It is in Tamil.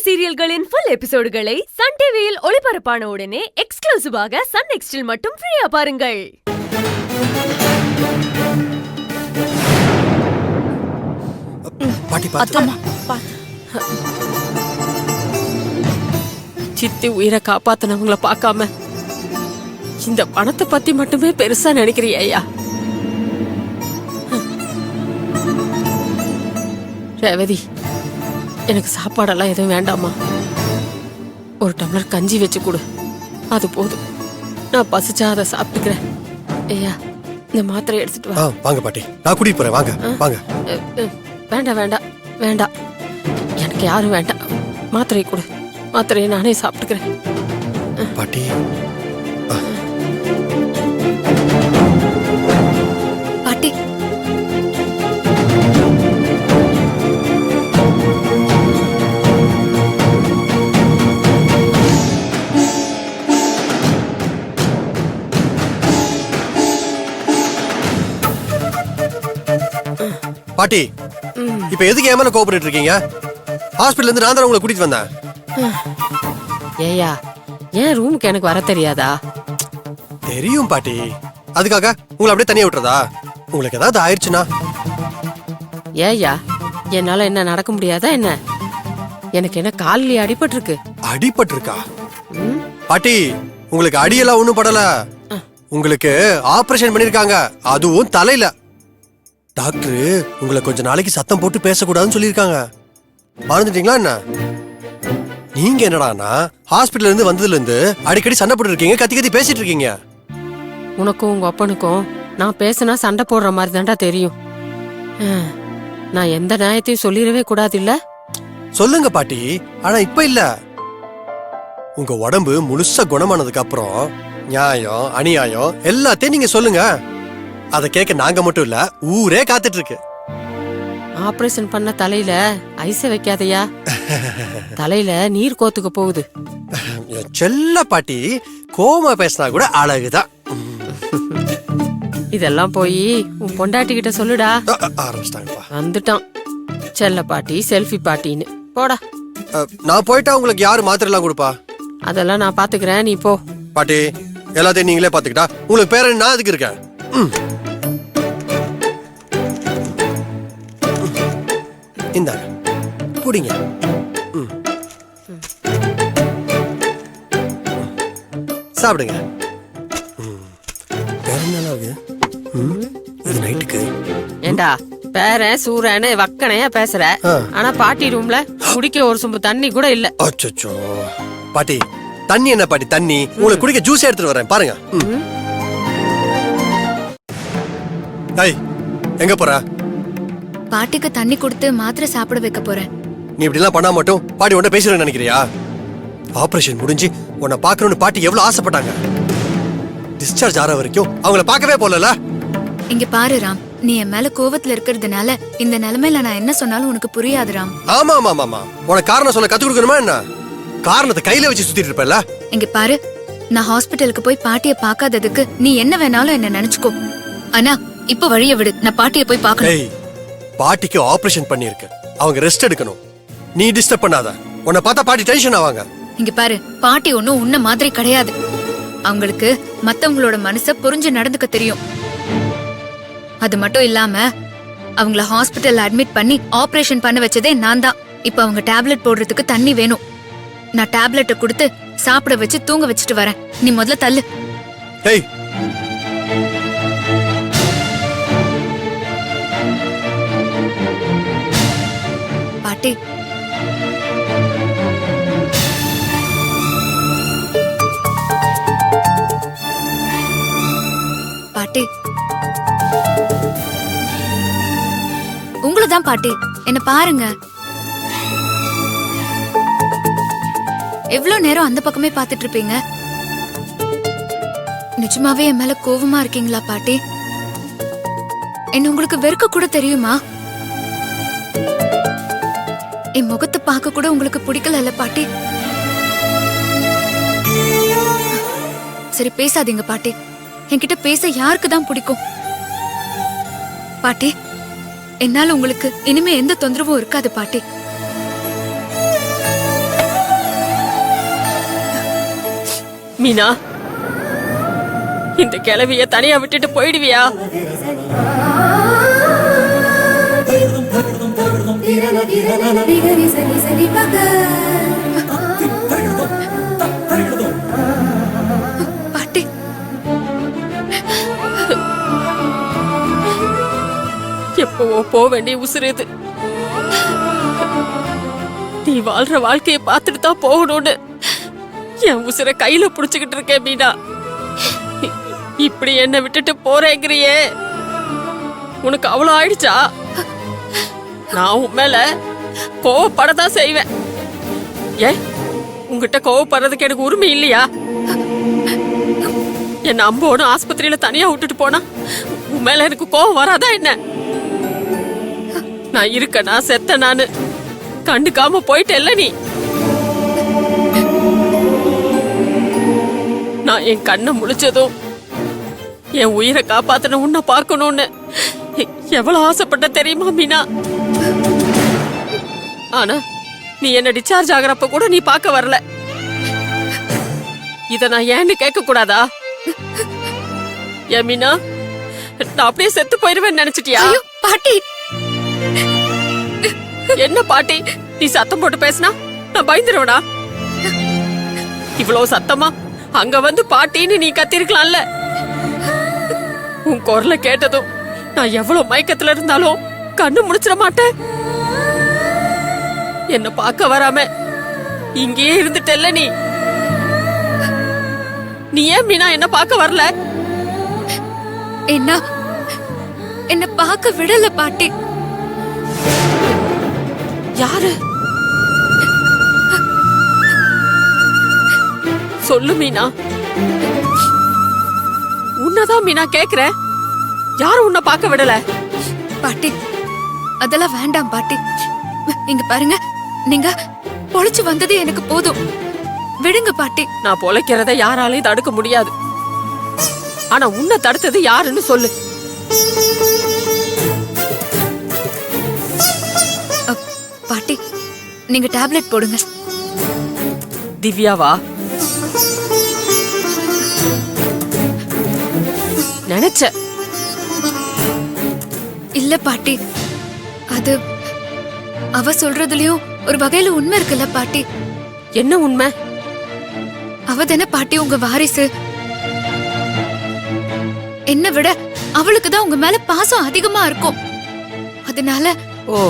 சீரியல்களின் ஃபுல் எபிசோடுகளை சன் டிவியில் ஒளிபரப்பான உடனே எக்ஸ்க்ளூசிவாக சன் நெக்ஸ்டில் மட்டும் ஃப்ரீயா பாருங்கள். சித்தி உயிரை காப்பாத்தினவங்களை பார்க்காம இந்த பணத்தை பத்தி மட்டுமே பெருசா நினைக்கிறியா? ரேவதி, எனக்கு சாப்பாடெல்லாம் எதுவும் வேண்டாமா? ஒரு டம்ளர் கஞ்சி வச்சு கொடு, அது போதும். நான் பசிச்சா அதை சாப்பிட்டுக்கிறேன். ஐயா, இந்த மாத்திரை எடுத்துட்டு வா. வாங்க பாட்டி, நான் கூட்டிட்டு போறேன். வாங்க வாங்க. வேண்டாம் வேண்டாம் வேண்டாம், எனக்கு யாரும் வேண்டாம். மாத்திரை கொடு, மாத்திரையை நானே சாப்பிட்டுக்கிறேன். பாட்டி, பாட்டி, பாட்டி, இப்ப எதுக்கு ஏமால கோபப்பட்டு இருக்கீங்க? ஹாஸ்பிடல்ல இருந்து நான் தான் உங்களை கூட்டிட்டு வந்தேன். ஏயா, ஏன் ரூமுக்கு எனக்கு வர தெரியாதா? தெரியும் பாட்டி, அதுக்காக உங்களை அப்படியே தனியா விட்டுறதா? உங்களுக்கு ஏதாவது ஆயிடுச்சுன்னா? ஏயா, என்னால என்ன நடக்க முடியாதா என்ன? எனக்கு என்ன காலில் அடிபட்டு இருக்கு? அடிபட்டு இருக்கா? பாட்டி, உங்களுக்கு அடியெல்லாம் ஒண்ணும் படல. உங்களுக்கு ஆபரேஷன் பண்ணிருக்காங்க, அதுவும் தலையில. டாக்டர் உங்களை கொஞ்ச நாளைக்கு சத்தம் போட்டு பேசக்கூடாதுன்னு சொல்லியிருக்காங்க. மறந்துட்டீங்களா என்ன? நீங்க என்னடானா ஹாஸ்பிடல்ல இருந்து வந்ததுல இருந்து அடிக்கடி சண்டை போட்டு இருக்கீங்க, கத்தி கத்தி பேசிட்டு இருக்கீங்க. உனக்கும் உங்க அப்பனுக்கும் நான் பேசினா சண்டை போடுற மாதிரி தான்டா தெரியும். நான் எந்த நியாயத்தையும் சொல்லிடவே கூடாது இல்ல? சொல்லுங்க பாட்டி, ஆனா இப்ப இல்ல. உங்க உடம்பு முழுசா குணமானதுக்கு அப்புறம் நியாயம் அநியாயம் எல்லாத்தையும் நீங்க சொல்லுங்க. அதை கேட்க நாங்க மட்டும் இல்ல, ஊரே காத்துட்டு இருக்கு. ஆபரேஷன் பண்ண தலையில ஐச வைக்காதையா, தலையில நீர் கோத்துக்க போகுது. செல்ல பாட்டி, கோமா பேசினா கூட அழகுதான். இதெல்லாம் போய் உன் பொண்டாட்டி கிட்ட சொல்லுடா. ஆரம்பிச்சிட்டாங்கப்பா. வந்துட்டான் செல்ல பாட்டி, செல்ஃபி பாட்டின்னு. போடா. நான் போயிட்டா உங்களுக்கு யாரு மாத்திரை எல்லாம் கொடுப்பா? அதெல்லாம் நான் பாத்துக்கிறேன், நீ போ. பாட்டி, எல்லாத்தையும் நீங்களே பாத்துக்கிட்டா உங்களுக்கு பேர நான் அதுக்கு இருக்கேன். இந்தாங்க, குடிங்க. சாப்பிடுங்க. இது நைட்டுக்கு. ஏண்டா பேரன் சூரன்னு வக்கனையா பேசுற, ஆனா பாட்டி ரூம்ல குடிக்க ஒரு சொம்பு தண்ணி கூட இல்ல. அச்சச்சோ பாட்டி, தண்ணி என்ன பாட்டி தண்ணி? உங்களுக்கு குடிக்க ஜூஸ் எடுத்துட்டு வரேன் பாருங்க. ஏய், எங்க போற? பாட்டிக்கு தண்ணி கொடுத்து மாத்திரை சாப்பிட வைக்க போறேன். நீ இப்படி எல்லாம் பண்ணா மட்டும் பாட்டி உன்ன பேசுறேன்னு நினைக்கிறியா? ஆபரேஷன் முடிஞ்சு உன்னை பார்க்கணும்னு பாட்டி எவ்வளவு ஆசைப்பட்டாங்க. டிஸ்சார்ஜ் ஆற வரைக்கும் அவங்கள பார்க்கவே போலல. இங்க பாரு ராம், நீ என் மேல கோவத்துல இருக்கிறதுனால இந்த நிலைமையில நான் என்ன சொன்னாலும் உனக்கு புரியாது ராம். ஆமா ஆமா ஆமா, உனக்கு காரணம் சொல்ல கத்து கொடுக்கணுமா என்ன? காரணத்தை கையில வச்சு சுத்திட்டு இருப்பல. இங்க பாரு, நான் ஹாஸ்பிட்டலுக்கு போய் பாட்டிய பார்க்காததுக்கு நீ என்ன வேணாலும் என்ன நினைச்சுக்கோ. ஆனா இப்ப வழிய விடு, நான் பாட்டிய போய் பார்க்கணும். பாட்டிக்கு ஆபரேஷன் பண்ணிருக்கு, அவங்க ரெஸ்ட் எடுக்கணும். நீ டிஸ்டர்ப் பண்ணாத, உன்னை பார்த்தா பாட்டி டென்ஷன் ஆவாங்க. இங்க பாரு, பாட்டி ஒன்னும் உன்ன மாதிரி கிடையாது. அவங்களுக்கு மத்தவங்களோட மனச புரிஞ்சு நடந்துக்க தெரியும். அது மட்டும் இல்லாம அவங்கள ஹாஸ்பிட்டல்ல அட்மிட் பண்ணி ஆபரேஷன் பண்ண வச்சதே நான் தான். இப்ப அவங்க டேப்லெட் போடுறதுக்கு தண்ணி வேணும். நான் டேப்லெட்டை கொடுத்து சாப்பிட வச்சு தூங்க வச்சுட்டு வரேன். நீ முதல்ல தள்ளு. பாட்டி, பாட்டி, உங்களுதான் பாட்டி, என்ன பாருங்க. எவ்வளவு நேரம் அந்த பக்கமே பாத்துட்டு இருப்பீங்க? நிஜமாவே என் மேல கோவமா இருக்கீங்களா பாட்டி? என்ன உங்களுக்கு வெறுக்க கூட தெரியுமா? என் முகத்தை பார்க்க கூட உங்களுக்கு பிடிக்கல பாட்டி? சரி பேசாதீங்க பாட்டி, என்கிட்ட பேச யாருக்கு தான் பிடிக்கும்? பாட்டி, என்னால உங்களுக்கு இனிமே எந்த தொந்தரவும் இருக்காது பாட்டி. மீனா, இந்த கிழவிய தனியா விட்டுட்டு போயிடுவியா? பாட்டி, எப்பவோ போக வேண்டிய உசுறு இது. நீ வாழ்ற வாழ்க்கைய பார்த்துட்டு தான் போகணும்னு என் உசுரை கையில புடிச்சுக்கிட்டு இருக்கேன் மீனா. இப்படி என்ன விட்டுட்டு போறேங்கிறியே, உனக்கு அவ்வளவு ஆயிடுச்சா? நான் உன் மேல கோவப்படதான் செய்வேன். ஏன் உங்ககிட்ட கோவப்படுறதுக்கு எனக்கு உரிமை இல்லையா? என்ன அம்போன்னு ஆஸ்பத்திரியில தனியா விட்டுட்டு போனா உன் மேல எனக்கு கோவம் வராதா என்ன? நான் இருக்கனா செத்த நானு கண்டுக்காம போயிட்டேல்ல நீ. நான் என் கண்ணை முழிச்சதும் என் உயிரை காப்பாத்தன உன்னை பார்க்கணும்னு எவ்வளவு ஆசைப்பட்ட தெரியுமா மீனா? ஆனா நீ என்ன டிஸ்சார்ஜ் ஆகுறப்ப கூட நீ பார்க்க வரல. இத நான் ஏன்னு கேட்க கூடாதா? ஏன் மீனா, நான் அப்படியே செத்து போயிருவேன்னு நினைச்சிட்டியா? ஐயோ பாட்டி, என்ன பாட்டி, நீ சத்தம் போட்டு பேசினா நான் பயந்துருவனா? இவ்வளவு சத்தமா அங்க வந்து பாட்டின்னு நீ கத்திருக்கலாம்ல. உன் குரலை கேட்டதும் நான் எவ்வளவு மயக்கத்துல இருந்தாலும் கண்ணு முடிச்சிட மாட்டேன். என்ன பார்க்க வராம இங்கேயே இருந்துட்டல்ல நீ. நீ ஏன் மீனா என்ன பார்க்க வரல? என்ன பார்க்க விடல பாட்டி. யாரு? சொல்லு மீனா. உன்னதான் மீனா கேக்குற. யாரு உன்னை பார்க்க விடல? பாட்டி, அதெல்லாம் வேண்டாம் பாட்டி. இங்க பாருங்க, நீங்க பொழைச்சு வந்தது எனக்கு போதும். விடுங்க பாட்டி. நான் பொழைக்கிறத யாராலையும் தடுக்க முடியாது. ஆனா உன்னை தடுத்தது யாருன்னு சொல்லு. பாட்டி, நீங்க டேப்லெட் போடுங்க. திவ்யாவா? நினைச்ச. இல்ல பாட்டி, அது அவ சொல்றதுலயும் ஒரு வகையில உண்மை இருக்குல்ல பாட்டி. என்ன உண்மை? அவ தானே பாட்டி உங்க வாரிசு. என்ன விட அவளுக்கு தான் உங்க மேல பாசம் அதிகமா இருக்கும். அதனால ஓ,